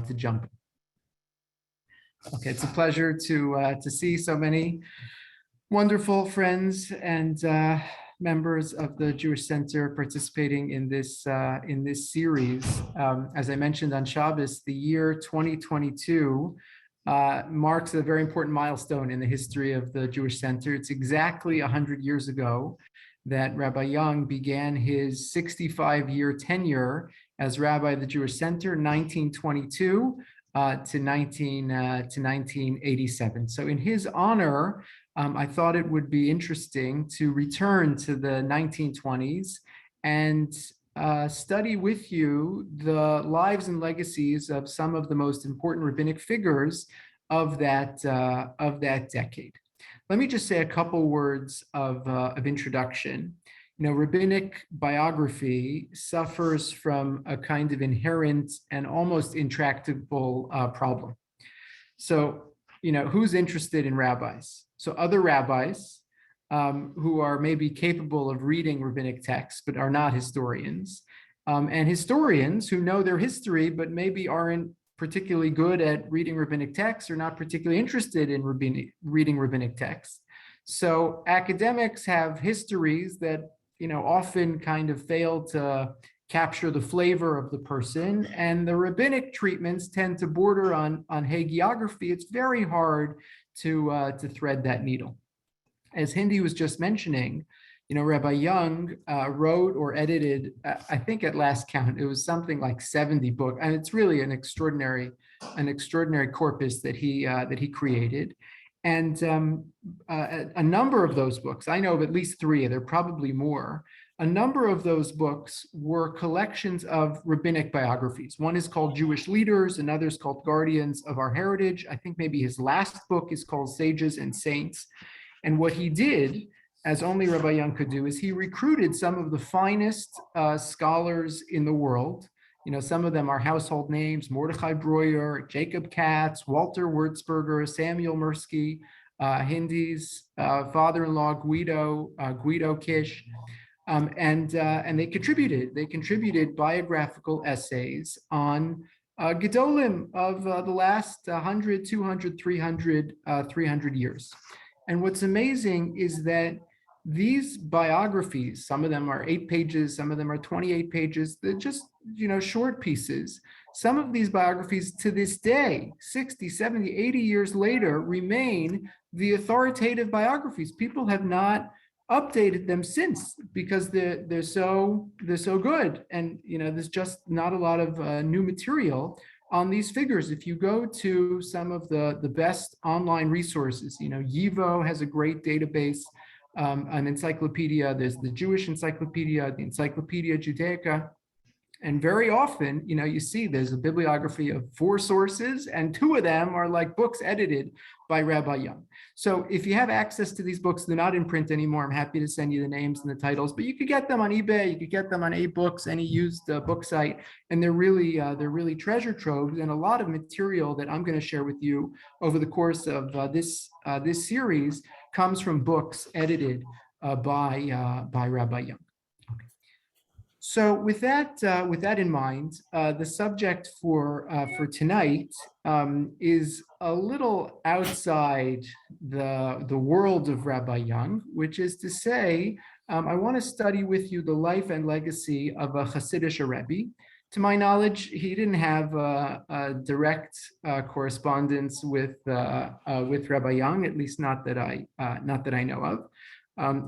to jump in. Okay, it's a pleasure to see so many wonderful friends and members of the Jewish Center participating in this series. As I mentioned on Shabbos, the year 2022 marks a very important milestone in the history of the Jewish Center. It's exactly 100 years ago that Rabbi Young began his 65-year tenure as rabbi of the Jewish Center, 1922 to 1987. So in his honor, I thought it would be interesting to return to the 1920s and study with you the lives and legacies of some of the most important rabbinic figures of that decade. Let me just say a couple words of introduction. You know, rabbinic biography suffers from a kind of inherent and almost intractable problem. So, you know, who's interested in rabbis? So other rabbis who are maybe capable of reading rabbinic texts, but are not historians, and historians who know their history, but maybe aren't particularly good at reading rabbinic texts or not particularly interested in reading rabbinic texts. So academics have histories that, you know, often kind of fail to capture the flavor of the person, and the rabbinic treatments tend to border on hagiography. It's very hard to thread that needle. As Hindi was just mentioning, you know, Rabbi Young wrote or edited, I think at last count, it was something like 70 books, and it's really an extraordinary corpus that he created. And a number of those books, I know of at least 3, there are probably more. A number of those books were collections of rabbinic biographies. One is called Jewish Leaders, another is called Guardians of Our Heritage. I think maybe his last book is called Sages and Saints. And what he did, as only Rabbi Young could do, is he recruited some of the finest scholars in the world. You know, some of them are household names: Mordechai Breuer, Jacob Katz, Walter Wurzburger, Samuel Mirsky, Hindy's father-in-law Guido Kish, and they contributed biographical essays on Gedolim of the last 100, 200, 300 years. And what's amazing is that these biographies, some of them are 8 pages, some of them are 28 pages, they're just, you know, short pieces. Some of these biographies to this day, 60, 70, 80 years later, remain the authoritative biographies. People have not updated them since because they're so good. And, you know, there's just not a lot of new material on these figures. If you go to some of the best online resources, you know, YIVO has a great database, an encyclopedia. There's the Jewish Encyclopedia, the Encyclopedia Judaica. And very often, you know, you see there's a bibliography of 4 sources, and 2 of them are like books edited by Rabbi Young. So if you have access to these books, they're not in print anymore. I'm happy to send you the names and the titles, but you could get them on eBay, you could get them on AbeBooks, any used book site, and they're really treasure troves, and a lot of material that I'm going to share with you over the course of this series comes from books edited by Rabbi Young. So with that in mind, the subject for tonight is a little outside the world of Rabbi Young, which is to say, I want to study with you the life and legacy of a Hasidic Rabbi. To my knowledge, he didn't have a direct correspondence with Rabbi Young, at least not that I know of.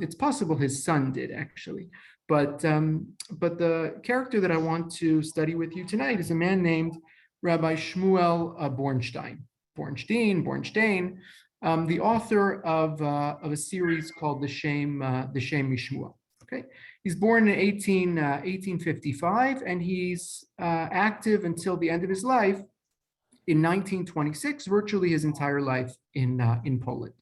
It's possible his son did, actually. But the character that I want to study with you tonight is a man named Rabbi Shmuel Bornstein, the author of a series called the Shem Shmuel. Okay, he's born in 1855, and he's active until the end of his life in 1926, virtually his entire life in Poland.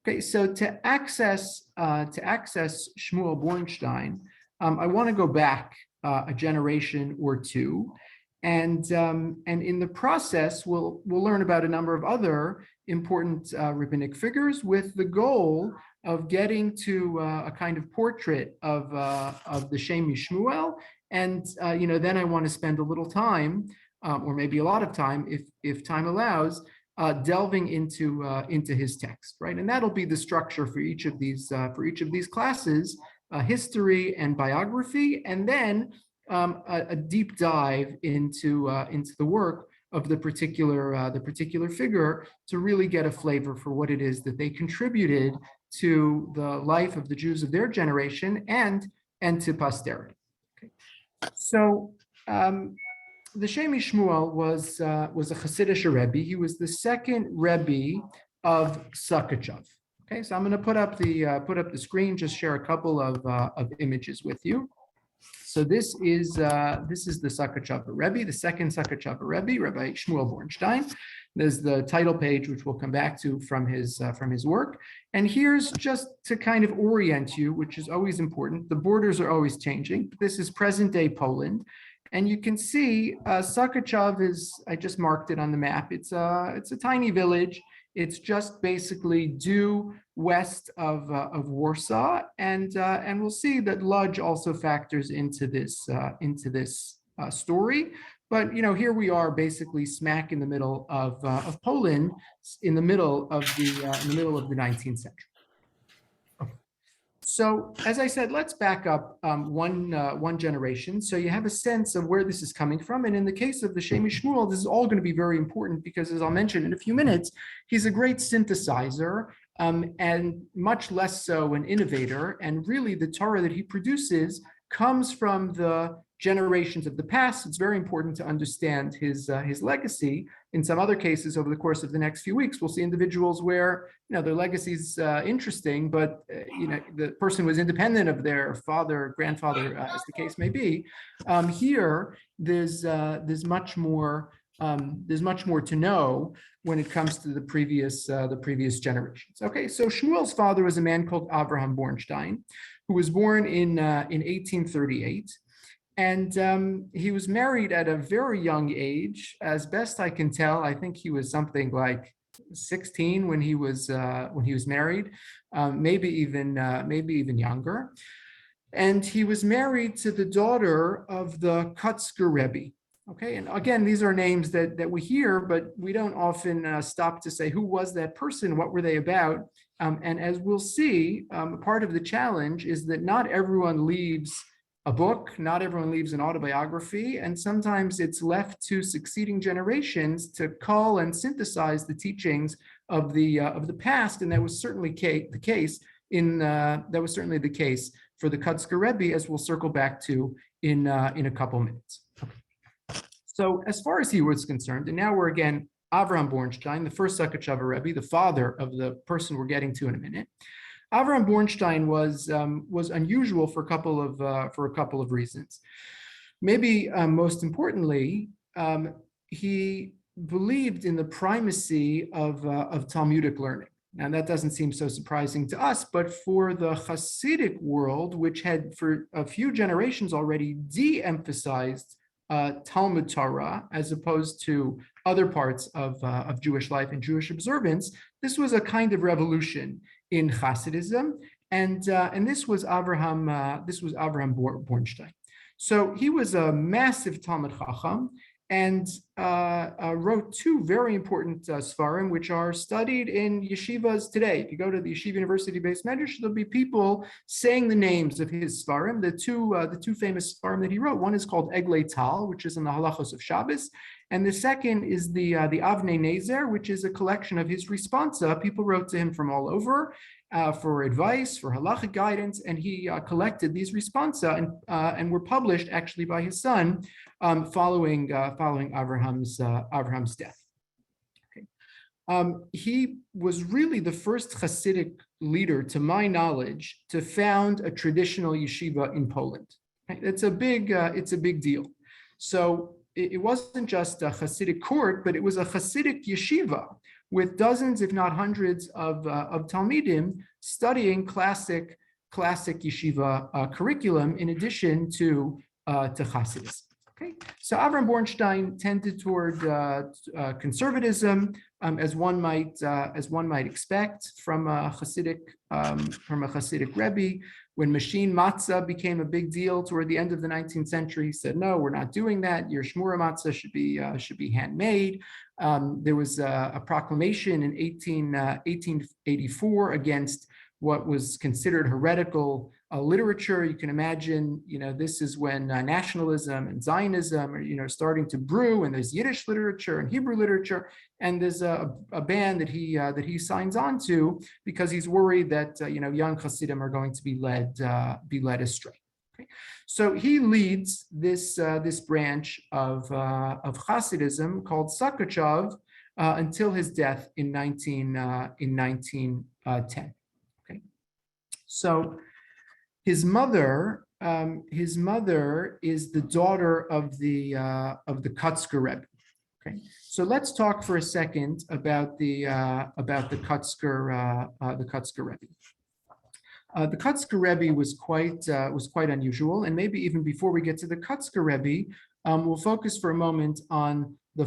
Okay, so to access Shmuel Bornstein, I want to go back a generation or two, and in the process, we'll learn about a number of other important rabbinic figures with the goal of getting to a kind of portrait of the Shem Shmuel, and then I want to spend a little time or maybe a lot of time, if time allows, delving into his text, right? And that'll be the structure for each of these classes: history and biography, and then a deep dive into the work of the particular figure, to really get a flavor for what it is that they contributed to the life of the Jews of their generation and to posterity. Okay. So the Shemi Shmuel was a Hasidic Rebbe. He was the second Rebbe of Sakachav. Okay, so I'm going to put up the screen, just share a couple of images with you. So this is the Sakachav Rebbe, the second Sakachav Rebbe, Rabbi Shmuel Bornstein. There's the title page, which we'll come back to from his work. And here's, just to kind of orient you, which is always important. The borders are always changing. This is present day Poland. And you can see Sakachav is, I just marked it on the map. It's a tiny village. It's just basically due west of Warsaw, and we'll see that Lodz also factors into this story. But here we are, basically smack in the middle of Poland, in the middle of the 19th century. So, as I said, let's back up one generation, so you have a sense of where this is coming from. And in the case of the Shemi Shmuel, this is all going to be very important because, as I'll mention in a few minutes, he's a great synthesizer, and much less so an innovator. And really, the Torah that he produces comes from the generations of the past. It's very important to understand his legacy. In some other cases, over the course of the next few weeks, we'll see individuals where their legacy is interesting, but the person was independent of their father, grandfather, as the case may be. Here, there's much more to know when it comes to the previous generations. Okay, so Shmuel's father was a man called Avraham Bornstein, who was born in 1838. And he was married at a very young age. As best I can tell, I think he was something like 16 when he was married, maybe even younger. And he was married to the daughter of the Kutzker Rebbe. Okay, and again, these are names that we hear, but we don't often stop to say who was that person, what were they about. And as we'll see, part of the challenge is that not everyone leaves a book, not everyone leaves an autobiography, and sometimes it's left to succeeding generations to cull and synthesize the teachings of the past, and that was certainly the case for the Kutzker Rebbe, as we'll circle back to in a couple minutes. Okay. So as far as he was concerned, and now we're again Avraham Bornstein, the first Sakachav Rebbe, the father of the person we're getting to in a minute. Avraham Bornstein was unusual for a couple of reasons. Maybe most importantly, he believed in the primacy of Talmudic learning. Now that doesn't seem so surprising to us, but for the Hasidic world, which had for a few generations already de-emphasized Talmud Torah as opposed to other parts of Jewish life and Jewish observance, this was a kind of revolution in Hasidism, and this was Avraham Bornstein. So he was a massive Talmud Chacham, and wrote two very important Sfarim, which are studied in yeshivas today. If you go to the Yeshiva University-based Medrash, there'll be people saying the names of his Sfarim. The two famous Sfarim that he wrote, one is called Eglei Tal, which is in the halachos of Shabbos, and the second is the Avnei Nezer, which is a collection of his responsa. People wrote to him from all over for advice, for halachic guidance, and he collected these responsa and were published actually by his son following Avraham's death. Okay. He was really the first Hasidic leader, to my knowledge, to found a traditional yeshiva in Poland. Okay. It's a big deal. So it wasn't just a Hasidic court, but it was a Hasidic yeshiva with dozens, if not hundreds, of Talmidim studying classic yeshiva curriculum in addition to Hasidus. Okay, so Avraham Bornstein tended toward conservatism, as one might expect from a Hasidic Rebbe. When machine matzah became a big deal toward the end of the 19th century, he said, "No, we're not doing that. Your shmura matzah should be handmade." There was a proclamation in 1884 against what was considered heretical literature. You can imagine, this is when nationalism and Zionism are, starting to brew, and there's Yiddish literature and Hebrew literature, and there's a ban that he signs on to because he's worried that young Hasidim are going to be led astray. Okay. So he leads this branch of Hasidism called Sakachav until his death in 1910. Okay. So his mother is the daughter of the Kotzker Rebbe. Okay, so let's talk for a second about the Kotzker Rebbe. The Kotzker Rebbe was quite unusual, and maybe even before we get to the Kotzker Rebbe, we'll focus for a moment on the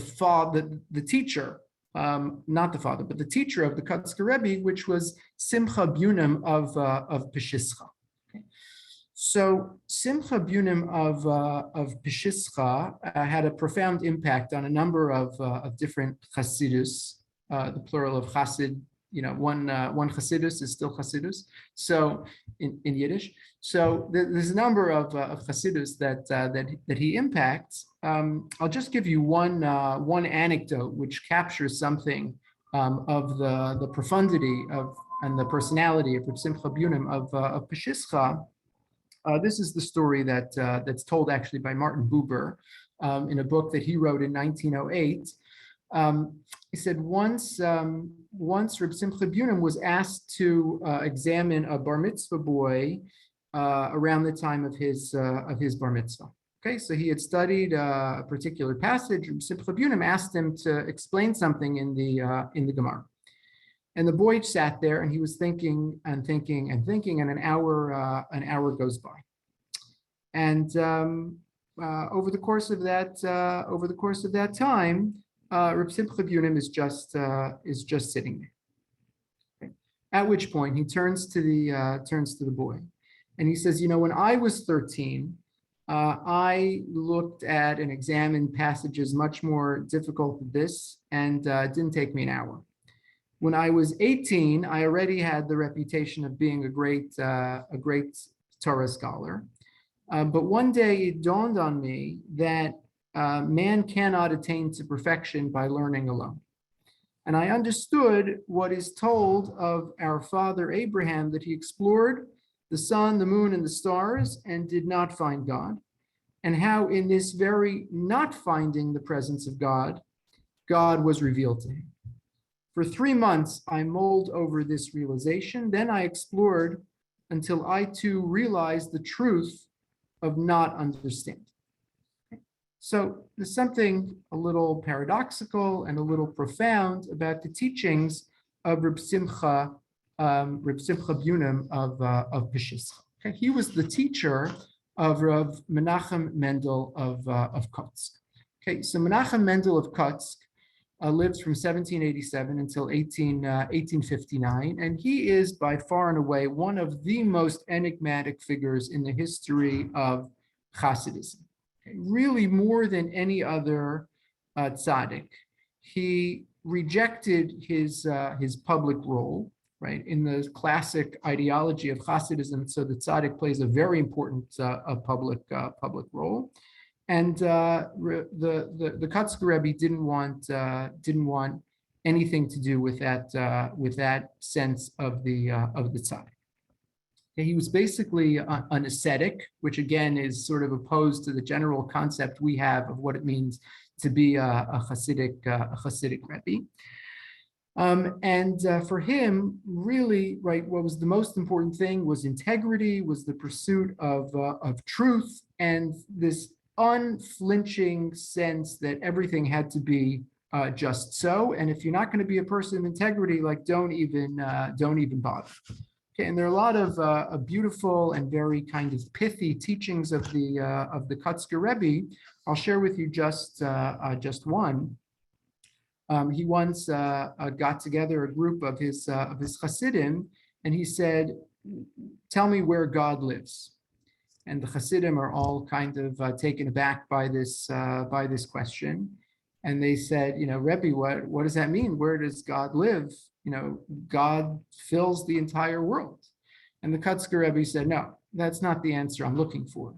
teacher, not the father, but the teacher of the Kotzker Rebbe, which was Simcha Bunim of Peshischa. So Simcha Bunim of Peshischa had a profound impact on a number of different Chasidus, the plural of Chasid. One Chasidus is still Chasidus. So in Yiddish, so there's a number of Chasidus that he impacts. I'll just give you one anecdote which captures something of the profundity and the personality of Simcha Bunim of Peshischa. This is the story that's told actually by Martin Buber in a book that he wrote in 1908. He said once Reb Simcha Bunim was asked to examine a bar mitzvah boy around the time of his bar mitzvah. Okay, so he had studied a particular passage. Reb Simcha Bunim asked him to explain something in the Gemara. And the boy sat there, and he was thinking and thinking and thinking, and an hour goes by. And over the course of that time, Reb Simcha Bunim is just sitting there. Okay. At which point he turns to the boy, and he says, when I was 13, I looked at and examined passages much more difficult than this, and it didn't take me an hour. When I was 18, I already had the reputation of being a great Torah scholar. But one day it dawned on me that man cannot attain to perfection by learning alone. And I understood what is told of our father Abraham, that he explored the sun, the moon, and the stars and did not find God, and how in this very not finding the presence of God, God was revealed to him. For 3 months, I mulled over this realization. Then I explored until I too realized the truth of not understanding. So there's something a little paradoxical and a little profound about the teachings of Reb Simcha Bunim of Peshischa. Okay, he was the teacher of Rav Menachem Mendel of Kotsk. Okay, so Menachem Mendel of Kotsk lived from 1787 until 1859, and he is by far and away one of the most enigmatic figures in the history of Hasidism. Really, more than any other tzaddik, he rejected his public role, right, in the classic ideology of Hasidism. So the tzaddik plays a very important public role. And the Kotzker Rebbe didn't want anything to do with that sense of the tzaddik. He was basically an ascetic, which again is sort of opposed to the general concept we have of what it means to be a Hasidic Rebbe. For him, really, right, what was the most important thing was integrity, was the pursuit of truth, and this unflinching sense that everything had to be just so. And if you're not going to be a person of integrity, like don't even bother. Okay, and there are a lot of beautiful and very kind of pithy teachings of the Kotzker Rebbe. I'll share with you just one. He once got together a group of his Hasidim, and he said, "Tell me where God lives." And the Hasidim are all kind of taken aback by this question, and they said, Rebbe, what does that mean? Where does God live? God fills the entire world. And the Kotzker Rebbe said, no, that's not the answer I'm looking for.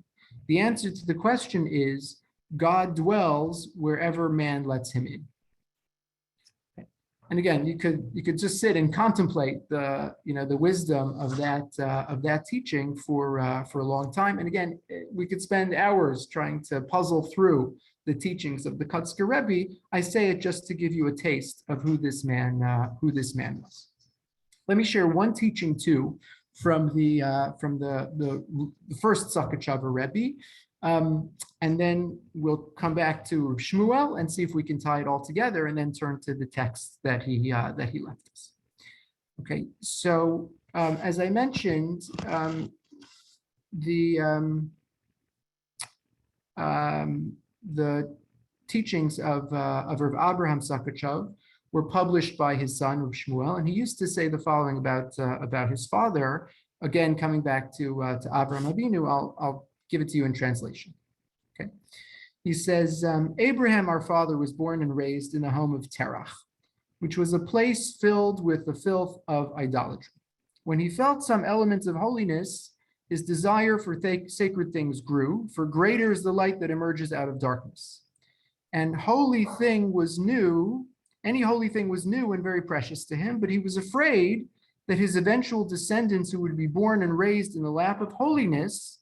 The answer to the question is God dwells wherever man lets him in. And again, you could just sit and contemplate the wisdom of that teaching for a long time. And again, we could spend hours trying to puzzle through the teachings of the Kotzker Rebbe. I say it just to give you a taste of who this man was. Let me share one teaching too from the first Sakachava Rebbe. And then we'll come back to Shmuel and see if we can tie it all together, and then turn to the text that he left us. Okay, so as I mentioned, the teachings of Rav Avraham Sakachev were published by his son Rav Shmuel, and he used to say the following about his father. Again, coming back to Avraham Avinu, I'll give it to you in translation. Okay, he says, Abraham, our father, was born and raised in the home of Terach, which was a place filled with the filth of idolatry. When he felt some elements of holiness, his desire for sacred things grew, for greater is the light that emerges out of darkness. And any holy thing was new and very precious to him, but he was afraid that his eventual descendants who would be born and raised in the lap of holiness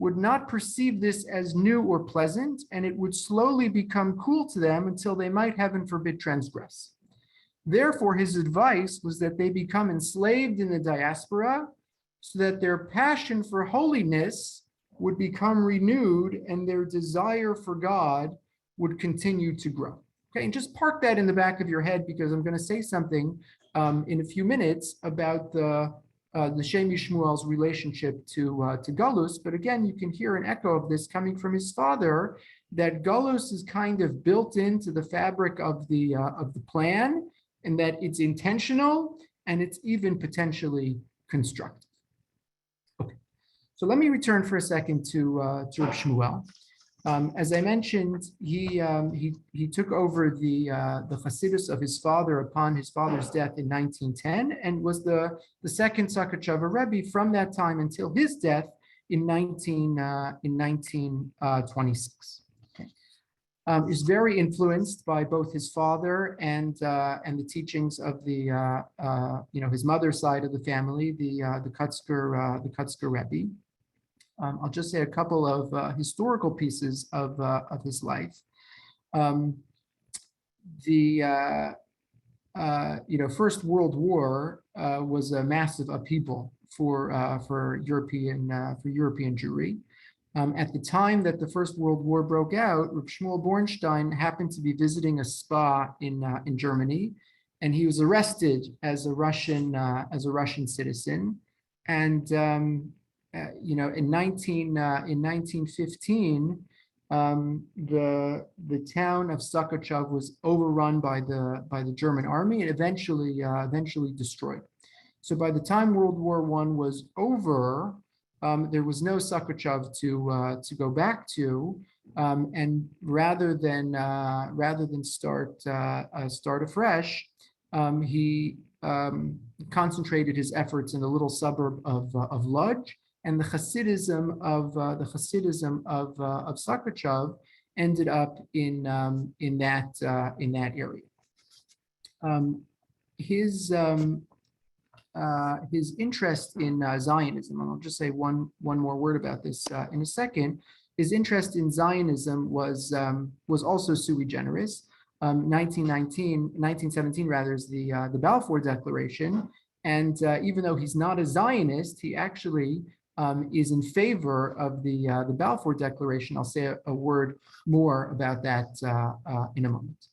would not perceive this as new or pleasant, and it would slowly become cool to them until they might, heaven forbid, transgress. Therefore, his advice was that they become enslaved in the diaspora so that their passion for holiness would become renewed and their desire for God would continue to grow. Okay, and just park that in the back of your head, because I'm going to say something in a few minutes about the Shemi Shmuel's relationship to Galus. But again, you can hear an echo of this coming from his father, that Galus is kind of built into the fabric of the plan, and that it's intentional and it's even potentially constructive. Okay, so let me return for a second to Rav Shmuel. As I mentioned, he took over the Chassidus of his father upon his father's death in 1910, and was the second Sakachava Rebbe from that time until his death in 1926. Okay. Is very influenced by both his father and the teachings of his mother's side of the family, the Kotzker Rebbe. I'll just say a couple of historical pieces of his life. First World War was a massive upheaval for European Jewry. At the time that the First World War broke out, Shmuel Bornstein happened to be visiting a spa in Germany, and he was arrested as a Russian citizen, and in 1915, the town of Sakachev was overrun by the German army and eventually destroyed. So by the time World War I was over, there was no Sakachev to go back to, and rather than start afresh, he concentrated his efforts in the little suburb of Lodz. And the Hasidism of Sakachev ended up in that area. His interest in Zionism, and I'll just say one more word about this in a second. His interest in Zionism was also sui generis. 1917 rather, is the Balfour Declaration, and even though he's not a Zionist, he actually is in favor of the Balfour Declaration. I'll say a word more about that in a moment.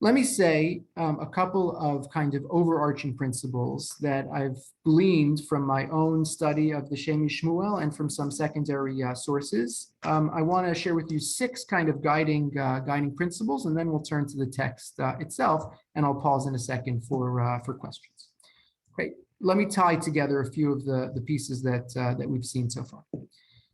Let me say a couple of kind of overarching principles that I've gleaned from my own study of the Shmuel and from some secondary sources. I want to share with you 6 kind of guiding principles, and then we'll turn to the text itself, and I'll pause in a second for questions. Great. Let me tie together a few of the pieces that we've seen so far.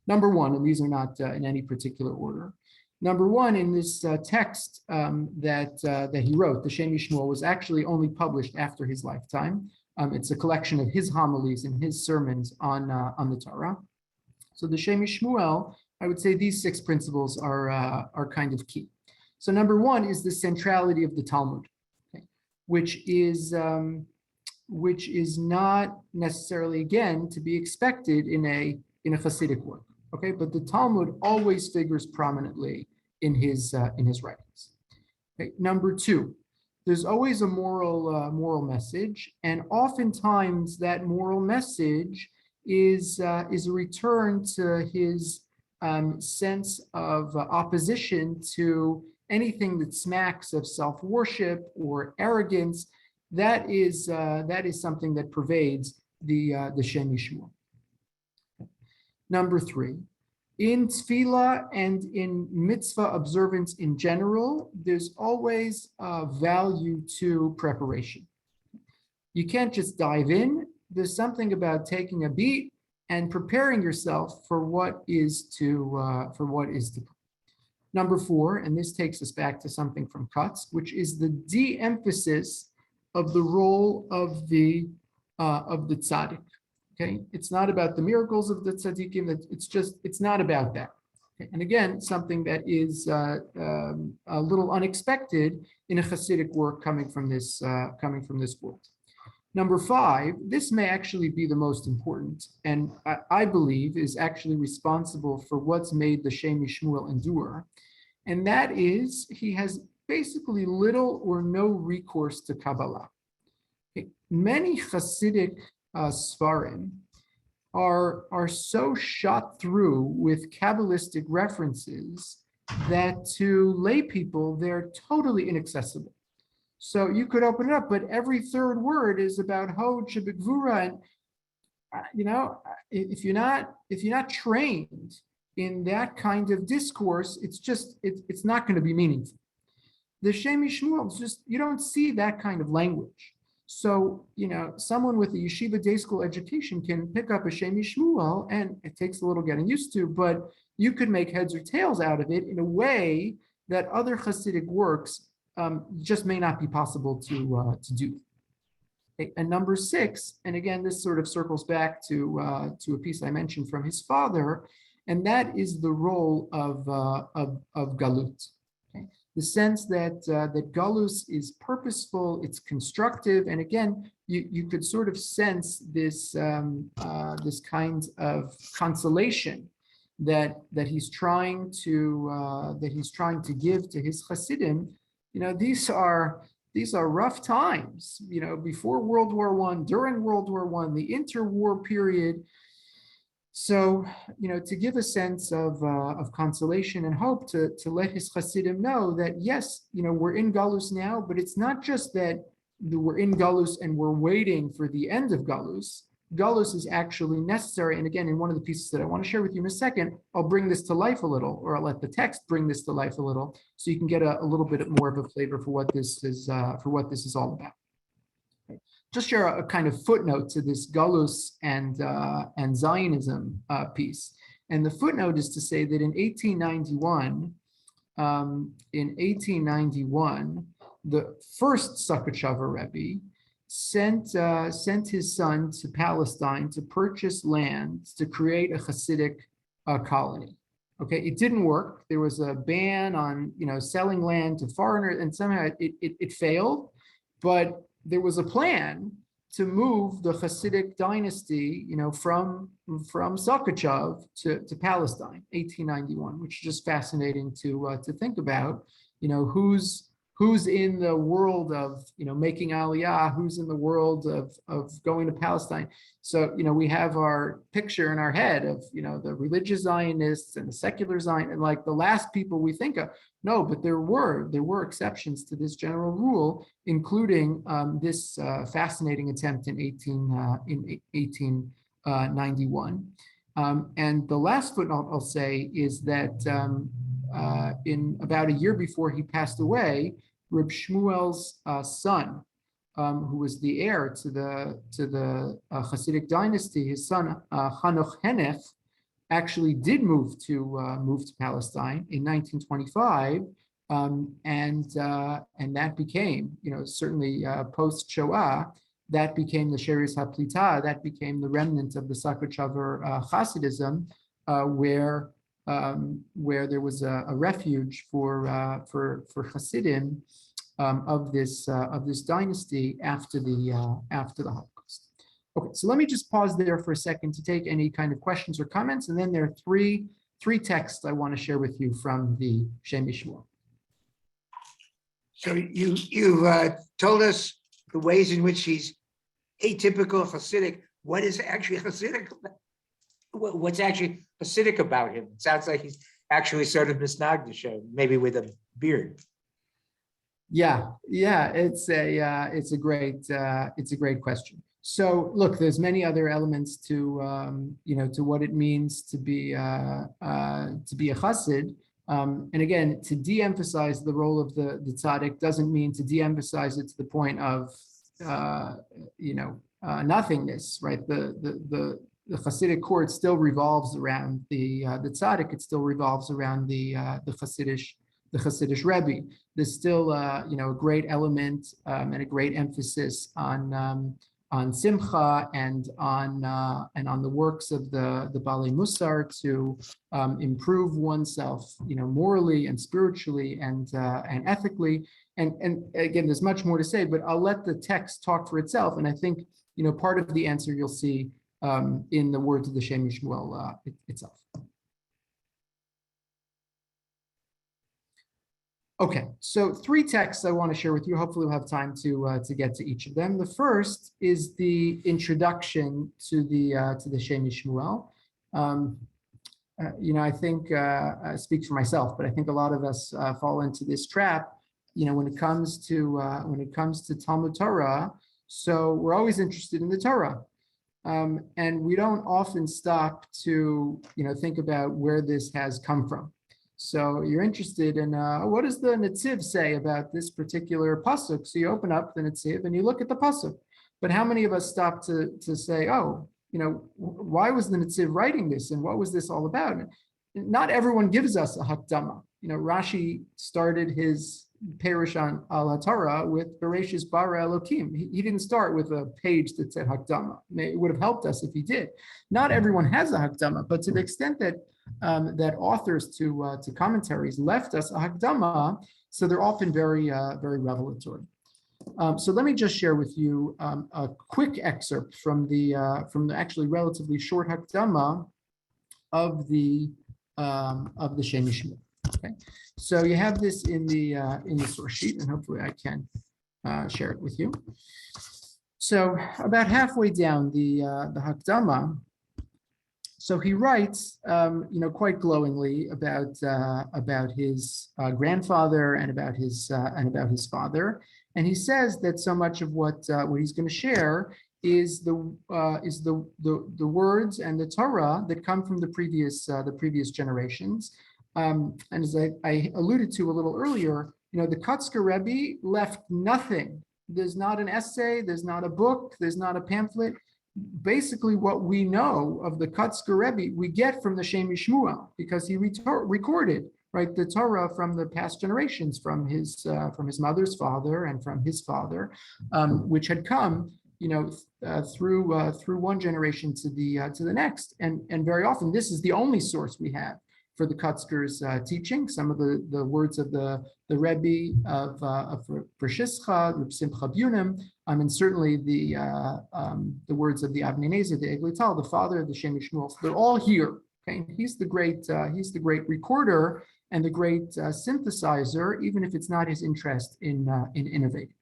Number 1, and these are not in any particular order. Number 1, in this text that he wrote, the Shmuel, was actually only published after his lifetime. It's a collection of his homilies and his sermons on the Torah. So the Shmuel, I would say these 6 principles are kind of key. So number 1 is the centrality of the Talmud, okay, which is not necessarily, again, to be expected in a Hasidic work. Okay, but the Talmud always figures prominently in his writings. Okay, number 2, there's always a moral message, and oftentimes that moral message is a return to his sense of opposition to anything that smacks of self-worship or arrogance. That is something that pervades the Shmuel. Number 3, in tefillah and in mitzvah observance in general, there's always value to preparation. You can't just dive in. There's something about taking a beat and preparing yourself for what is to come. Number 4, and this takes us back to something from Kutz, which is the de-emphasis of the role of the tzaddik. Okay, it's not about the miracles of the tzaddikim. It's not about that. Okay? And again, something that is a little unexpected in a Hasidic work coming from this world. Number 5, this may actually be the most important, and I believe is actually responsible for what's made the Shmuel endure, and that is he has basically little or no recourse to Kabbalah. Okay? Many Hasidic Svarim are so shot through with Kabbalistic references that to lay people, they're totally inaccessible. So you could open it up, but every 3rd word is about Hod Shebegvura, and if you're not trained in that kind of discourse, it's not going to be meaningful. The Shmuel is just, you don't see that kind of language. So, someone with a yeshiva day school education can pick up a Shmuel, and it takes a little getting used to, but you could make heads or tails out of it in a way that other Hasidic works just may not be possible to do. Okay, and number 6, and again, this sort of circles back to a piece I mentioned from his father, and that is the role of Galut. Okay? The sense that Galus is purposeful, it's constructive, and again, you could sort of sense this kind of consolation that he's trying to give to his Hasidim. These are rough times. Before World War I, during World War I, the interwar period. So, to give a sense of consolation and hope to let his Hasidim know that, yes, we're in Galus now, but it's not just that we're in Galus and we're waiting for the end of Galus. Galus is actually necessary. And again, in one of the pieces that I want to share with you in a second, I'll bring this to life a little, or I'll let the text bring this to life a little, so you can get a little bit more of a flavor for what this is all about. Just share a kind of footnote to this Galus and Zionism piece. And the footnote is to say that in 1891, the first Sakachava Rebbe sent his son to Palestine to purchase land to create a Hasidic colony. Okay, it didn't work. There was a ban on selling land to foreigners, and somehow it failed. But there was a plan to move the Hasidic dynasty, from Sakachav to Palestine, 1891, which is just fascinating to think about. Who's who's in the world of, making Aliyah, who's in the world of going to Palestine. So, we have our picture in our head of, the religious Zionists and the secular Zionists, and like the last people we think of. No, but there were exceptions to this general rule, including this fascinating attempt in 1891. And the last footnote I'll say is that in about a year before he passed away, Reb Shmuel's son, who was the heir to the Hasidic dynasty, his son Hanoch Henech, actually did move to Palestine in 1925, and that became, certainly post Shoah, that became the Sheris HaPlita, that became the remnant of the Sakochaver Hasidism, where there was a refuge for Hasidim of this dynasty after the Holocaust. Okay, so let me just pause there for a second to take any kind of questions or comments, and then there are three texts I want to share with you from the Shem Shmuel. So you told us the ways in which he's atypical Hasidic. What is actually Hasidic? What's actually Hasidic about him? It sounds like he's actually sort of misnagdish, maybe with a beard. Yeah, it's a great question. So look, there's many other elements to to what it means to be a Chassid. And again, to de-emphasize the role of the tzaddik doesn't mean to de-emphasize it to the point of nothingness, right? The Hasidic court still revolves around the tzaddik. It still revolves around the Hasidic Rabbi. There's still a great element and a great emphasis on simcha and on the works of the Balei Musar to improve oneself, morally and spiritually and ethically. And again, there's much more to say, but I'll let the text talk for itself. And I think part of the answer you'll see in the words of the Shem Shmuel itself. Okay, so three texts I want to share with you. Hopefully we'll have time to get to each of them. The first is the introduction to the Shem Shmuel. I think I speak for myself, but I think a lot of us fall into this trap. When it comes to Talmud Torah, so we're always interested in the Torah, and we don't often stop to think about where this has come from. So you're interested in what does the Netziv say about this particular pasuk? So you open up the Netziv and you look at the pasuk. But how many of us stop to say, why was the Netziv writing this and what was this all about? Not everyone gives us a hakdama. Rashi started his Perush on al Torah with Bereshis bara Elokim. He didn't start with a page that said hakdama. It would have helped us if he did. Not everyone has a hakdama, but to the extent that that authors to commentaries left us a hakdama, so they're often very revelatory. So let me just share with you a quick excerpt from the actually relatively short hakdama of the Shem Shmuel. Okay, so you have this in the source sheet, and hopefully I can share it with you. So about halfway down the hakdama. So he writes, quite glowingly about his grandfather and about his father, and he says that so much of what he's going to share is the words and the Torah that come from the previous generations, and as I alluded to a little earlier, the Kotzker Rebbe left nothing. There's not an essay, there's not a book, there's not a pamphlet. Basically, what we know of the Kotzker Rebbe, we get from the Shem Shmuel, because he recorded, right, the Torah from the past generations, from his mother's father and from his father, which had come, through one generation to the next, and very often this is the only source we have for the Kotzker's teaching. Some of the words of the Rebbe of Pershischa, Reb Simcha Bunim, and certainly the words of the Avnei Nezer, the Eglital, the father of the Shem Shmuel. So they're all here. Okay, he's the great recorder, and the great synthesizer, even if it's not his interest in innovating.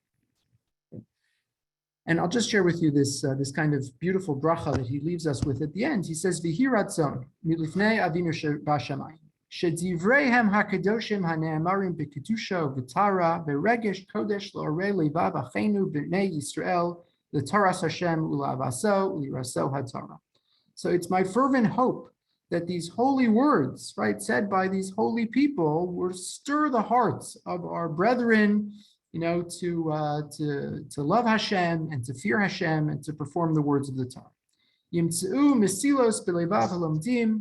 And I'll just share with you this kind of beautiful bracha that he leaves us with at the end. He says, "V'hi ratzon milifnei avinu b'shamayim shedivreihem hakadoshim hane'amarim b'kedusha v'tara v'regesh kodesh lo'arei levav achenu b'nei Yisrael l'taras Hashem u'la'avaso u'liraso haTorah." So it's my fervent hope that these holy words, right, said by these holy people, will stir the hearts of our brethren, to love Hashem and to fear Hashem and to perform the words of the Torah. Yimtzeu mesilos b'leivav halamdim,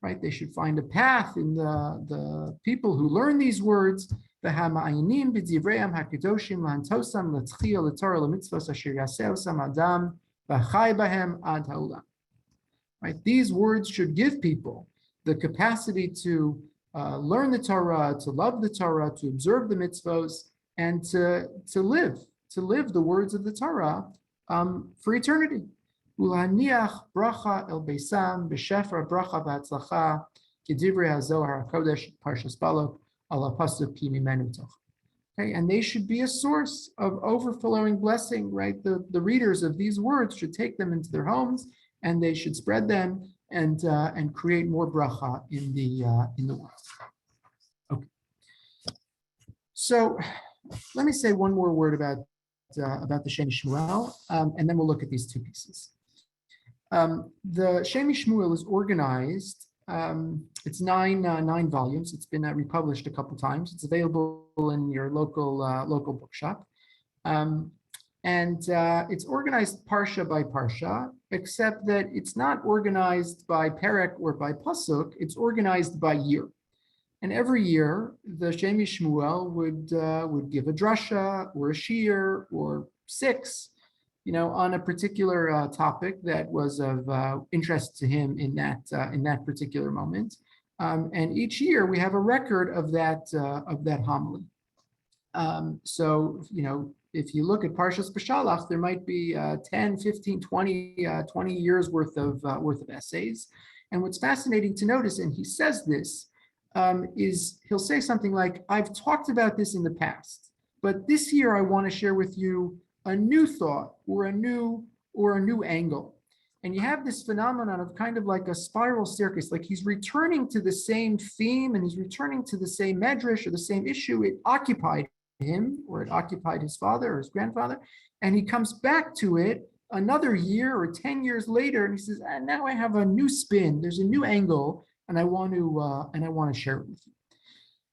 right? They should find a path in the people who learn these words. V'hama'ayinim b'divreim hakadoshim l'hantosam l'tchiyah l'torah l'mitzvos asher yaseh osam adam v'chai b'hem ad ha'olam. Right? These words should give people the capacity to learn the Torah, to love the Torah, to observe the mitzvos, and to live the words of the Torah for eternity. Ulaniach bracha el beisam b'shefer bracha v'atzlacha k'divrei hazohar hakodesh parshas balok ala pasuk ki mimenu toch. Okay, and they should be a source of overflowing blessing. Right, the readers of these words should take them into their homes, and they should spread them and create more bracha in the world. Okay, so let me say one more word about the Shenshuael, and then we'll look at these two pieces. The Shenshuael is organized. It's nine volumes. It's been republished a couple times. It's available in your local bookshop, and it's organized parsha by parsha, except that it's not organized by perek or by pasuk. It's organized by year. And every year, the Shmuel would give a drasha or a shiur or six, on a particular topic that was of interest to him in that particular moment. And each year we have a record of that homily. So if you look at Parshas B'Shalach, there might be 10, 15, 20 years worth of essays. And what's fascinating to notice, and he says this, is he'll say something like, "I've talked about this in the past, but this year I want to share with you a new thought or a new angle." And you have this phenomenon of kind of like a spiral staircase, like he's returning to the same theme and he's returning to the same medrash or the same issue. It occupied him, or it occupied his father or his grandfather, and he comes back to it another year or 10 years later, and he says, "Now I have a new spin. There's a new angle, and I want to share it with you."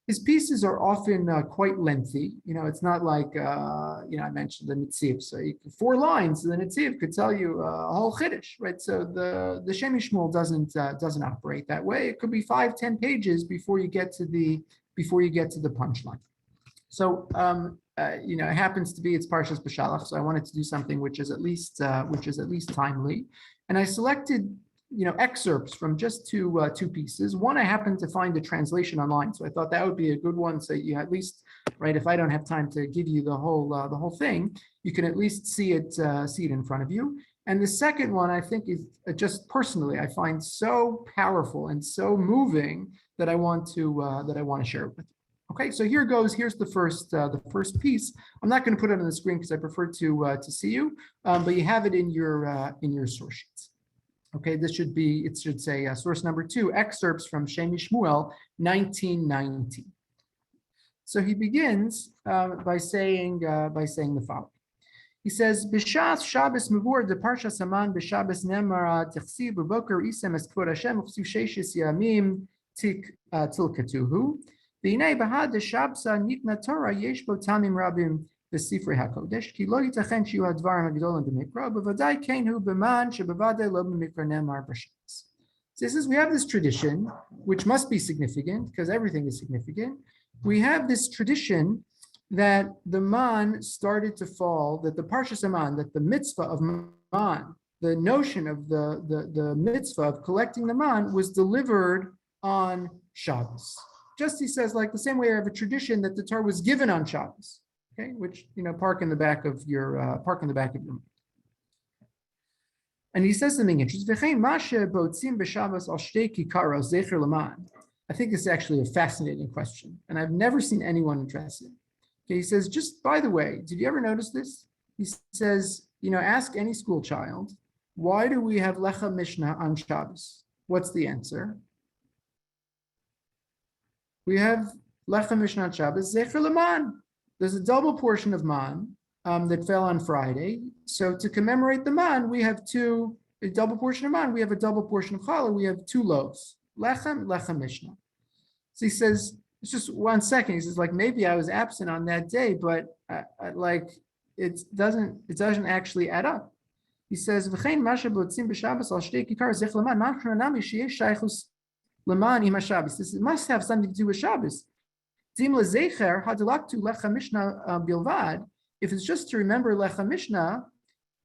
His pieces are often quite lengthy. It's not like I mentioned the Netziv. So 4 lines, the Netziv could tell you a whole chiddush, right? So the Shmuel doesn't operate that way. It could be 5-10 pages before you get to the punchline. So it happens to be it's Parshas B'Shalach, so I wanted to do something which is at least timely, and I selected excerpts from just two pieces. One I happened to find a translation online, so I thought that would be a good one. So you at least, right, if I don't have time to give you the whole thing, you can at least see it in front of you. And the second one I think is just personally I find so powerful and so moving that I want to share it with you. Okay, so here goes. Here's the first piece. I'm not going to put it on the screen because I prefer to see you, but you have it in your source sheets. Okay, it should say source number 2, excerpts from Shmuel 1990. So he begins by saying the following. He says, "B'shas Shabbos mevur de parsha saman b'Shabbos nemar tichsiv b'boker isem es kvod Hashem uchsiv sheishis yamim tilkatuhu v'hinei b'had de Shabsa nitna Torah yesh bo tamim rabim v'sifrei hakodesh ki lo yitachen shiu hadvarim hagedolim b'mikra b'vadai keinu b'man shebavadai lo b'mikra nemar b'Shabbos." So he says we have this tradition, which must be significant because everything is significant. We have this tradition that the man started to fall, that the Parshas Man, that the mitzvah of man, the notion of the mitzvah of collecting the man was delivered on Shabbos. Just he says, like the same way I have a tradition that the Torah was given on Shabbos, okay, which park in the back of your mind. And he says something interesting. I think this is actually a fascinating question, and I've never seen anyone address it. Okay, he says, just by the way, did you ever notice this? He says, ask any school child, why do we have Lecha Mishnah on Shabbos? What's the answer? We have Lecha Mishnah on Shabbos, Zecher Leman. There's a double portion of man that fell on Friday. So to commemorate the man, we have a double portion of man, we have a double portion of challah, we have 2 loaves, Lechem, Lecha Mishnah. So he says, it's just 1 second. He says, maybe I was absent on that day, but it doesn't actually add up. He says, "V'chein masha b'otzim b'Shabbos al shtei kikar zech leman nachnu nami sheyesh shaychus leman im haShabbos." This must have something to do with Shabbos. Dim lezecher hadalaktu lecha mishnah bilvad. If it's just to remember lecha mishnah,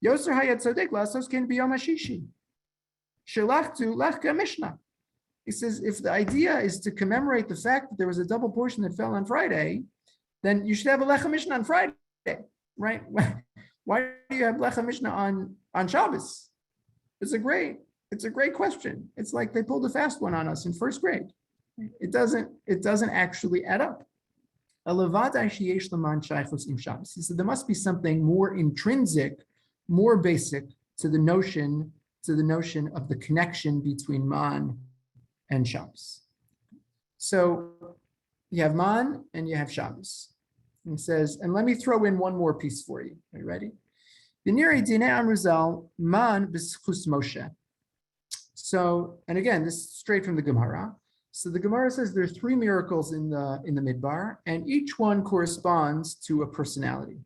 yoser hayat tzodek lasos ken biyom hashishi. Shelachtu lecha mishnah. He says, if the idea is to commemorate the fact that there was a double portion that fell on Friday, then you should have a lecha mishnah on Friday, right? Why do you have Lecha Mishnah on Shabbos? It's a great question. It's like they pulled a fast one on us in first grade. It doesn't actually add up. He said there must be something more intrinsic, more basic to the notion of the connection between man and Shabbos. So you have man and you have Shabbos. He says, and let me throw in one more piece for you. Are you ready? So, and again, this is straight from the Gemara. So the Gemara says there are 3 miracles in the Midbar, and each one corresponds to a personality.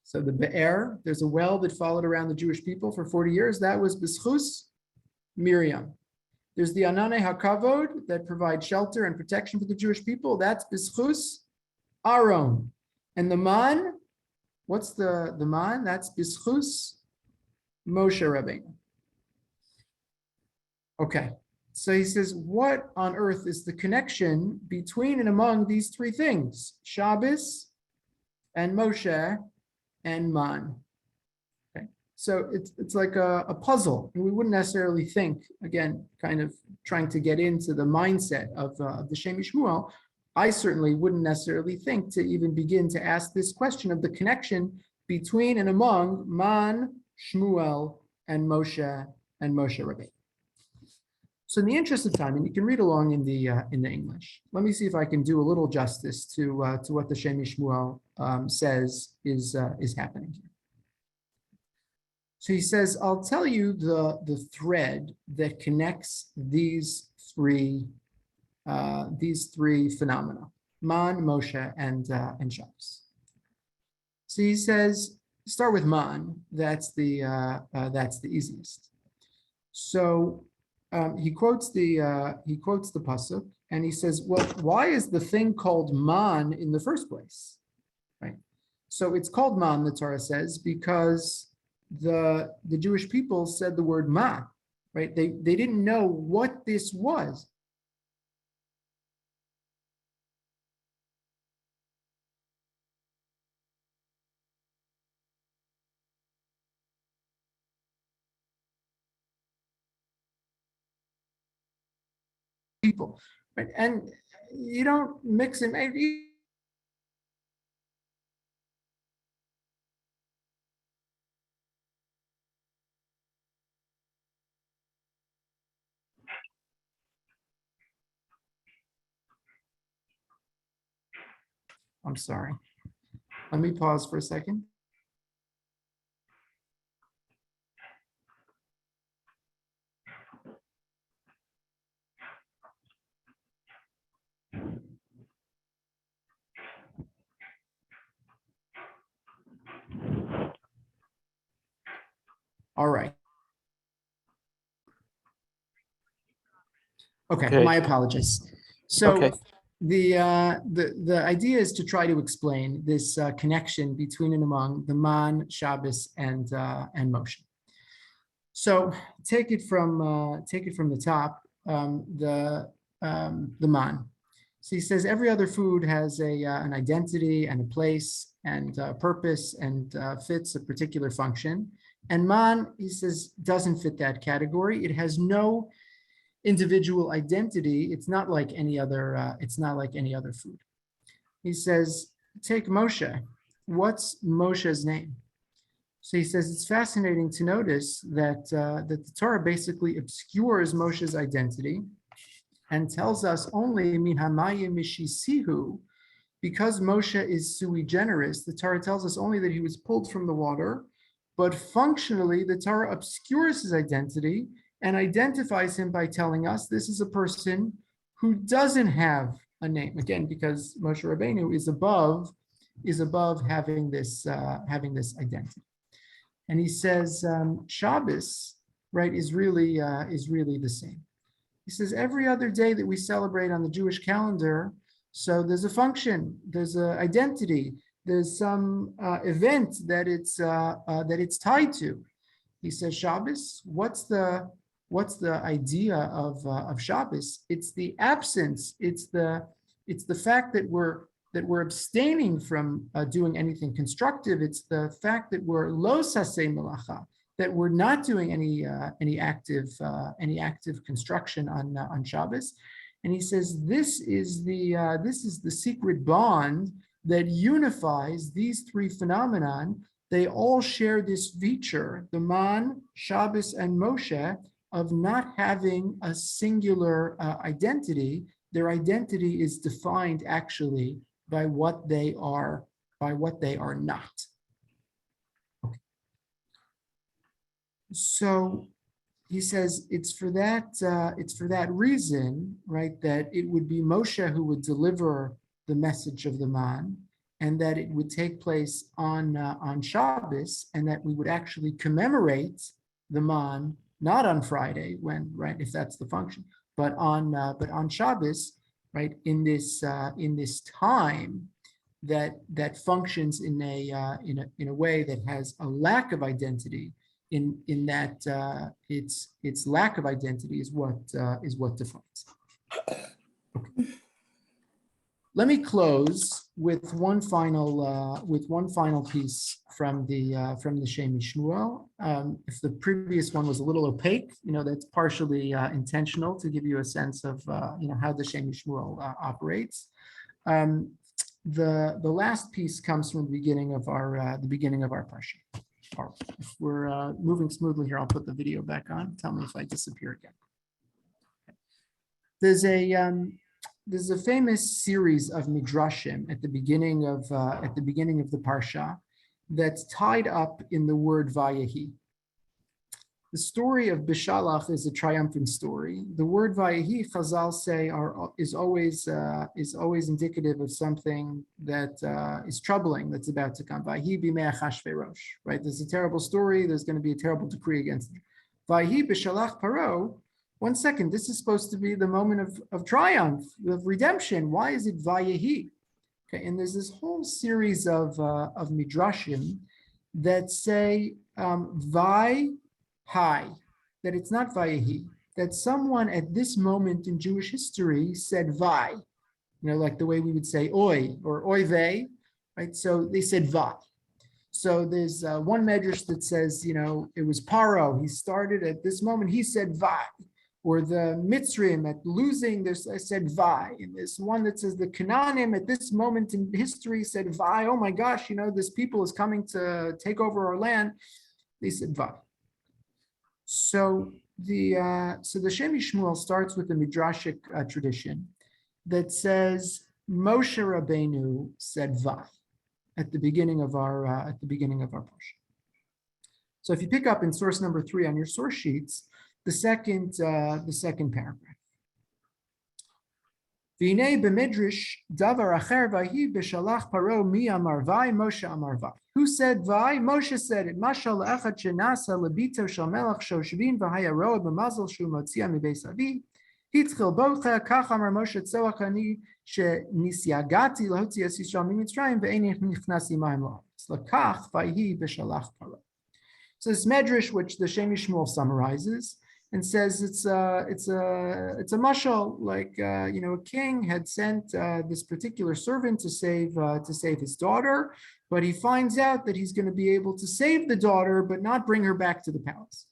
So the Be'er, there's a well that followed around the Jewish people for 40 years. That was B'schus Miriam. There's the Anane HaKavod that provide shelter and protection for the Jewish people. That's B'schus Aaron. And the man, what's the man? That's B'schus Moshe Rabbeinu. Okay, so he says, what on earth is the connection between and among these 3 things? Shabbos and Moshe and man. Okay, so it's like a puzzle, and we wouldn't necessarily think, again, kind of trying to get into the mindset of the Shem Shmuel. I certainly wouldn't necessarily think to even begin to ask this question of the connection between and among Man, Shmuel, and Moshe Rabbeinu. So in the interest of time, and you can read along in the English, let me see if I can do a little justice to what the Shem Shmuel says is happening here. So he says, I'll tell you the thread that connects these three phenomena: Man, Moshe, and Shabbos. So he says, start with Man. That's the easiest. So he quotes the pasuk, and he says, well, why is the thing called Man in the first place? Right. So it's called Man, the Torah says, because the Jewish people said the word Ma. Right. They didn't know what this was. People, right? And you don't mix and match. I'm sorry. Let me pause for a second. All right. Okay, my apologies. So the idea is to try to explain this connection between and among the Man, Shabbos, and Moshe. So take it from the top. The Man. So he says every other food has an identity and a place and a purpose and fits a particular function. And Man, he says, doesn't fit that category. It has no individual identity. It's not like any other. It's not like any other food. He says, take Moshe. What's Moshe's name? So he says it's fascinating to notice that that the Torah basically obscures Moshe's identity and tells us only min hamayim mishisihu, because Moshe is sui generis. The Torah tells us only that he was pulled from the water, but functionally the Torah obscures his identity and identifies him by telling us this is a person who doesn't have a name. Again, because Moshe Rabbeinu is above having this identity. And he says Shabbos, right, is really the same. He says every other day that we celebrate on the Jewish calendar, so there's a function, there's an identity, there's some event that it's tied to. He says Shabbos. What's the idea of Shabbos? It's the absence. It's the fact that we're abstaining from doing anything constructive. It's the fact that we're lo saseh melacha, that we're not doing any active construction on Shabbos. And he says this is the secret bond that unifies these three phenomenon. They all share this feature, the Man, Shabbos, and Moshe, of not having a singular identity. Their identity is defined actually by what they are not. Okay. So he says it's for that reason, right, that it would be Moshe who would deliver the message of the Man, and that it would take place on Shabbos, and that we would actually commemorate the Man not on Friday, when, right, if that's the function, but on Shabbos, right, in this time that functions in a way that has a lack of identity. In that its lack of identity is what defines. Okay. Let me close with one final piece from the Shmuel. If the previous one was a little opaque, that's partially intentional to give you a sense of how the Shmuel operates. The last piece comes from the beginning of our parsha. All right. If we're moving smoothly here, I'll put the video back on. Tell me if I disappear again. Okay. There's a famous series of midrashim at the beginning of the parsha that's tied up in the word Vayehi. The story of Bishalach is a triumphant story. The word Vayehi, Chazal say, is always indicative of something that is troubling that's about to come. Vayehi b'mei Achashverosh, right? There's a terrible story. There's going to be a terrible decree against it. Vayehi b'shalach paro. One second, this is supposed to be the moment of triumph, of redemption. Why is it Vayehi? Okay, and there's this whole series of midrashim that say Hi, that it's not Vayehi, that someone at this moment in Jewish history said Vai, like the way we would say Oy or Oy vey, right? So they said Va. So there's one medrash that says, it was Paro. He started at this moment, he said Va. Or the Mitzrim at losing, there's I said Vi. And there's one that says the Canaanim at this moment in history said Vi. Oh my gosh, this people is coming to take over our land. They said Vi. So the Shmuel starts with the midrashic tradition that says Moshe Rabbeinu said Va at the beginning of our parsha. So if you pick up in source number 3 on your source sheets, the second paragraph. V'nei b'midrash davar acher vahi b'shalach paro mi amar vai Moshe amar vai. Who said vai? Moshe said it. Mashal echad shenasa lebito shel melech shoshvin v'haya roa b'mazel shu motzia mibeis avi. Hitzchil bocha kach amar Moshe tzoach ani shenisyagati lahotzi es Yisrael mimitzrayim ve'eini nichnasi ma'im la'aretz. Lakach vahi b'shalach paro. So this medrash, which the Shmuel summarizes, and says it's a mashal, like a king had sent this particular servant to save his daughter, but he finds out that he's going to be able to save the daughter but not bring her back to the palace.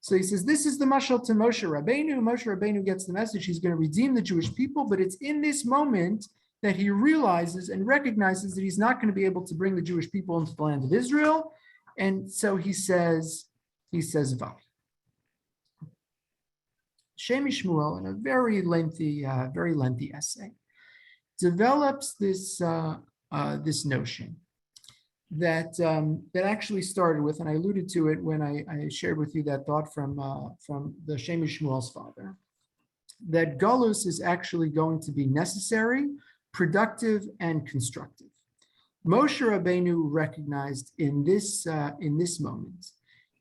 So he says, this is the mashal to Moshe Rabbeinu. Moshe Rabbeinu gets the message. He's going to redeem the Jewish people, but it's in this moment that he realizes and recognizes that he's not going to be able to bring the Jewish people into the land of Israel. And so he says, Vav. Shmuel, in a very lengthy essay, develops this notion that actually started with, and I alluded to it when I shared with you that thought from the Shmuel's father, that Galus is actually going to be necessary, productive, and constructive. Moshe Rabbeinu recognized in this moment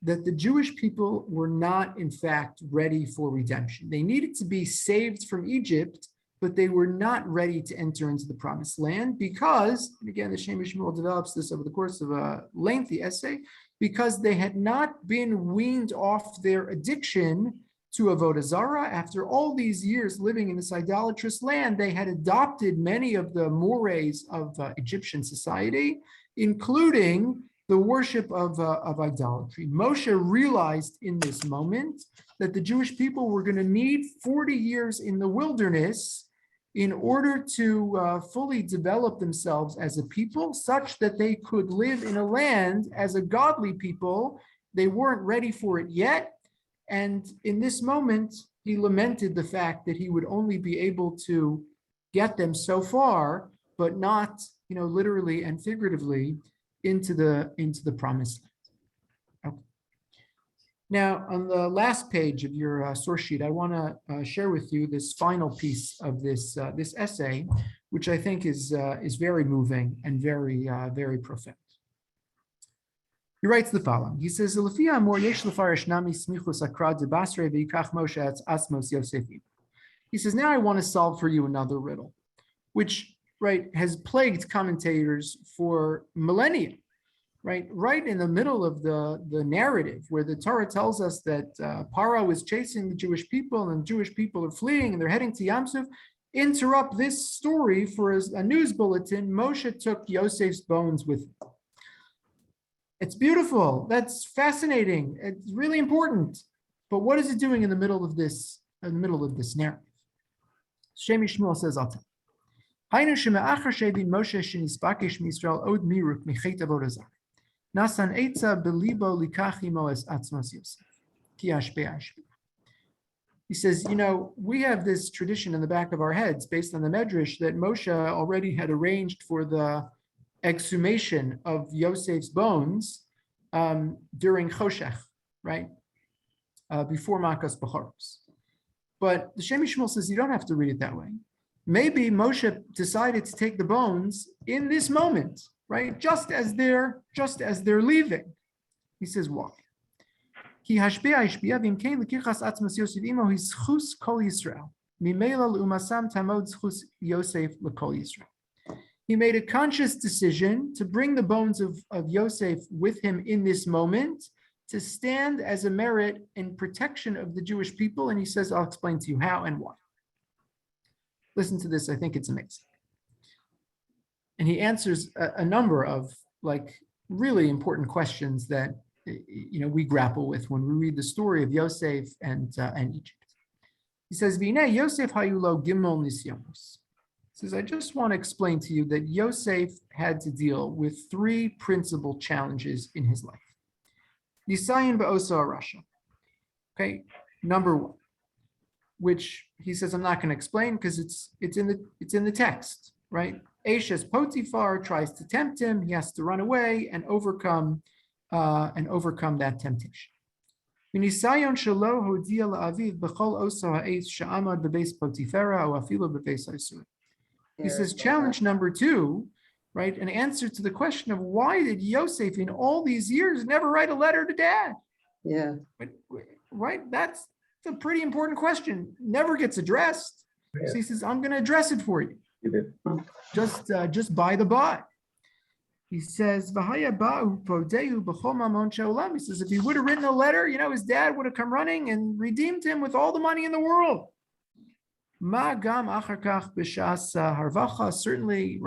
that the Jewish people were not, in fact, ready for redemption. They needed to be saved from Egypt, but they were not ready to enter into the promised land because, and again, the Shmuel develops this over the course of a lengthy essay, because they had not been weaned off their addiction to Avodah Zarah. After all these years living in this idolatrous land, they had adopted many of the mores of Egyptian society, including the worship of idolatry. Moshe realized in this moment that the Jewish people were going to need 40 years in the wilderness in order to fully develop themselves as a people, such that they could live in a land as a godly people. They weren't ready for it yet. And in this moment, he lamented the fact that he would only be able to get them so far, but not, literally and figuratively into the promised land. Okay. Now, on the last page of your source sheet, I want to share with you this final piece of this essay, which I think is very moving and very profound. He writes the following. He says, he says, now I want to solve for you another riddle, which has plagued commentators for millennia, right in the middle of the narrative where the Torah tells us that Paro is chasing the Jewish people and the Jewish people are fleeing and they're heading to Yamsuf. Interrupt this story for a news bulletin. Moshe took Yosef's bones with him. It's beautiful. That's fascinating. It's really important. But what is it doing in the middle of this narrative? Shmuel says, I'll tell you. He says, we have this tradition in the back of our heads based on the Medrash that Moshe already had arranged for the exhumation of Yosef's bones during Choshech, before Makas Bechoros. But the Shmuel says you don't have to read it that way. Maybe Moshe decided to take the bones in this moment, just as they're leaving. He says, why? He made a conscious decision to bring the bones of Yosef with him in this moment to stand as a merit in protection of the Jewish people. And he says, I'll explain to you how and why. Listen to this. I think it's amazing. And he answers a number of really important questions that we grapple with when we read the story of Yosef and Egypt. He says, V'nei Yosef hayulo gimel nisyonos. He says, I just want to explain to you that Yosef had to deal with three principal challenges in his life. Nisayin ba'osa Rasha. Okay, number one, which he says I'm not going to explain because it's in the text, right? Eshes Potiphar tries to tempt him. He has to run away and overcome that temptation. Minisayon shelo hodia la'aviv b'chol osa ha'etz she'amad b'beis Potifera o afilo b'beis ha'isur. He says challenge number two, an answer to the question of why did Yosef in all these years never write a letter to dad? Yeah. That's a pretty important question. Never gets addressed. Yeah. So he says, I'm going to address it for you. Just by the by. He says, he says, if he would have written a letter, his dad would have come running and redeemed him with all the money in the world. Certainly,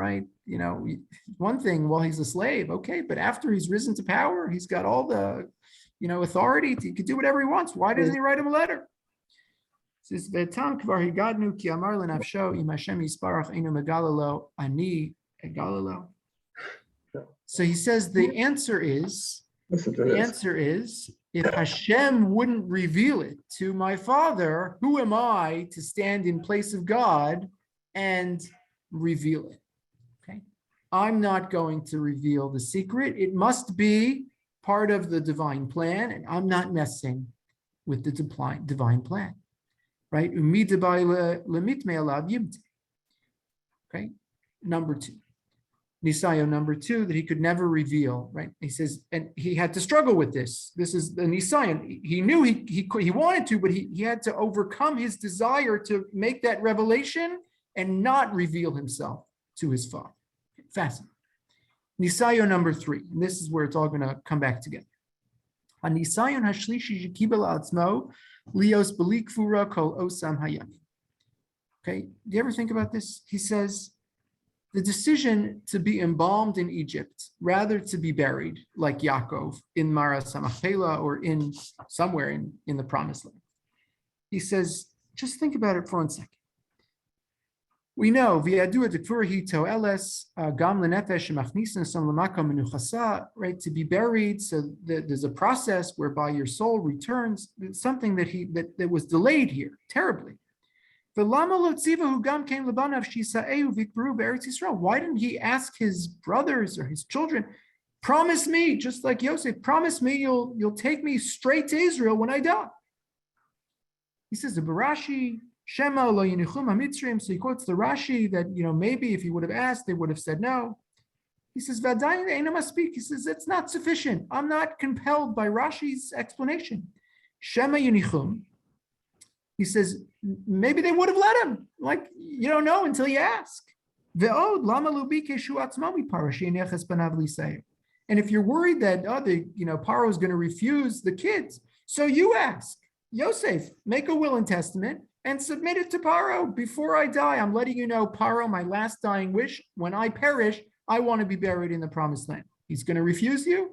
one thing while he's a slave, okay, but after he's risen to power, he's got all the, authority. He could do whatever he wants. Why doesn't he write him a letter? It says, "Ve'tam kvar higadnu ki amar lenafsho im Hashem yisparach einu megalalo ani egalalo." So he says the answer is, if Hashem wouldn't reveal it to my father, who am I to stand in place of God and reveal it? Okay, I'm not going to reveal the secret. It must be part of the divine plan, and I'm not messing with the divine plan, right? Okay, number two. Nisayo number two, that he could never reveal, right? He says, and he had to struggle with this. This is the Nisayon. He knew he wanted to, but he had to overcome his desire to make that revelation and not reveal himself to his father. Fascinating. Nisayo number three, and this is where it's all going to come back together. Nisayon hashlishi shekibel atzmo lios belikfura kol osam hayam. Okay, do you ever think about this? He says, the decision to be embalmed in Egypt, rather to be buried like Yaakov in Maras Hamachpelah or in somewhere in the Promised Land. He says, just think about it for 1 second. We know, right, to be buried, so there's a process whereby your soul returns. It's something that was delayed here, terribly. Why didn't he ask his brothers or his children, promise me, just like Yosef, promise me you'll take me straight to Israel when I die? He says the Barashi, Shema lo yinichum hamitzrim. So he quotes the Rashi that maybe if he would have asked, they would have said no. He says Vadayin einam aspik. He says it's not sufficient. I'm not compelled by Rashi's explanation. Shema yinichum. He says, maybe they would have let him. Like, you don't know until you ask. And if you're worried that, Paro is going to refuse the kids, so you ask, Yosef, make a will and testament and submit it to Paro. Before I die, I'm letting you know, Paro, my last dying wish, when I perish, I want to be buried in the Promised Land. He's going to refuse you?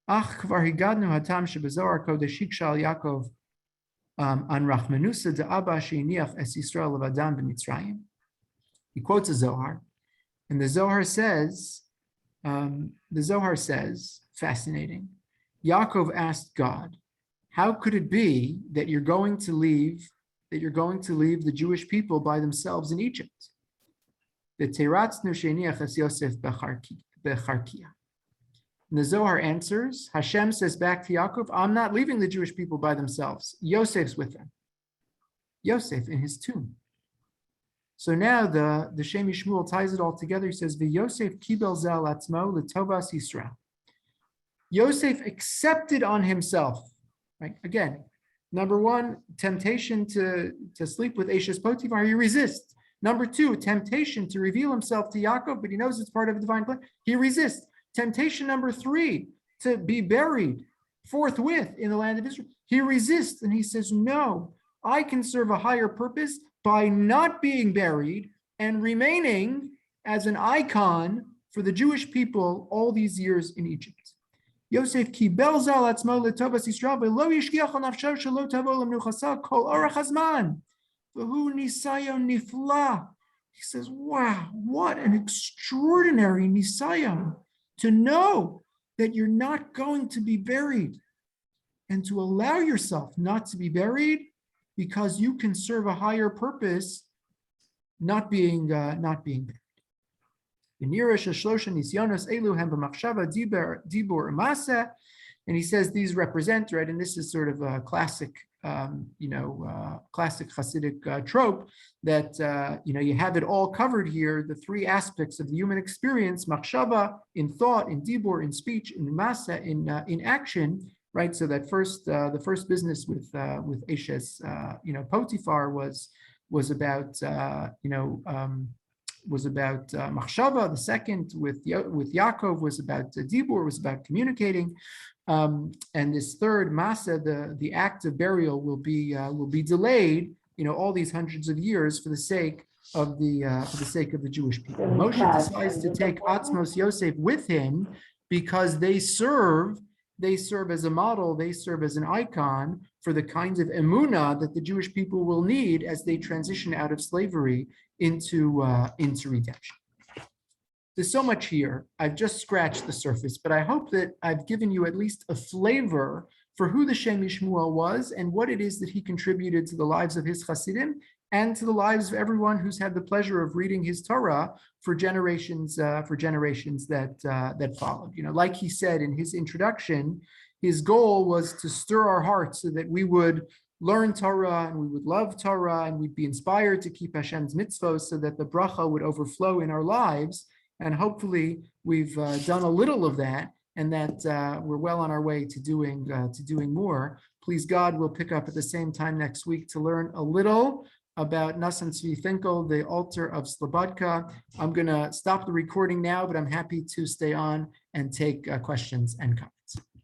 Ach kvar higadnu hatam shebezohar kodesh hikshal Yaakov an rachmanusa de Abba sheiniach es Yisrael levadam b'Mitzrayim. He quotes a Zohar, and the Zohar says, fascinating. Yaakov asked God, "How could it be that you're going to leave the Jewish people by themselves in Egypt?" The teratznu sheiniach es Yosef becharkia. And the Zohar answers, Hashem says back to Yaakov, I'm not leaving the Jewish people by themselves. Yosef's with them. Yosef in his tomb. So now the Shem Shmuel ties it all together. He says, Yosef kibel zal atzmo letovas Yisrael. Yosef accepted on himself, right? Again, number one, temptation to sleep with Eshes Potiphar, he resists. Number two, temptation to reveal himself to Yaakov, but he knows it's part of a divine plan. He resists. Temptation number three, to be buried forthwith in the land of Israel. He resists and he says, no, I can serve a higher purpose by not being buried and remaining as an icon for the Jewish people all these years in Egypt. Yosef kibel zal atzmo letovas Yisrael v'lo yishgiach al nafsho shelo tavo lemnuchasa kol orach hazman v'hu nisayon nifla. He says, wow, what an extraordinary nisayon, to know that you're not going to be buried and to allow yourself not to be buried because you can serve a higher purpose, not being buried. And he says these represent, right, and this is sort of a classic classic Hasidic trope that, you have it all covered here, the three aspects of the human experience, machshava, in thought, in dibur, in speech, in masa, in action, right? So that the first business with Eshes, Potiphar was about, machshava. The second with Yaakov was about dibur, was about communicating. And this third masa, the act of burial, will be delayed, all these hundreds of years for the sake of the Jewish people. Moshe decides to take Atzmos Yosef with him because they serve as a model, they serve as an icon for the kinds of emunah that the Jewish people will need as they transition out of slavery into redemption. There's so much here. I've just scratched the surface, but I hope that I've given you at least a flavor for who the Shem Shmuel was and what it is that he contributed to the lives of his Hasidim and to the lives of everyone who's had the pleasure of reading his Torah for generations that followed. Like he said in his introduction, his goal was to stir our hearts so that we would learn Torah and we would love Torah and we'd be inspired to keep Hashem's mitzvos so that the bracha would overflow in our lives. And hopefully we've done a little of that, and that we're well on our way to doing more. Please God, we'll pick up at the same time next week to learn a little about Nasan Tzvi Finkel, the altar of Slobodka. I'm going to stop the recording now, but I'm happy to stay on and take questions and comments.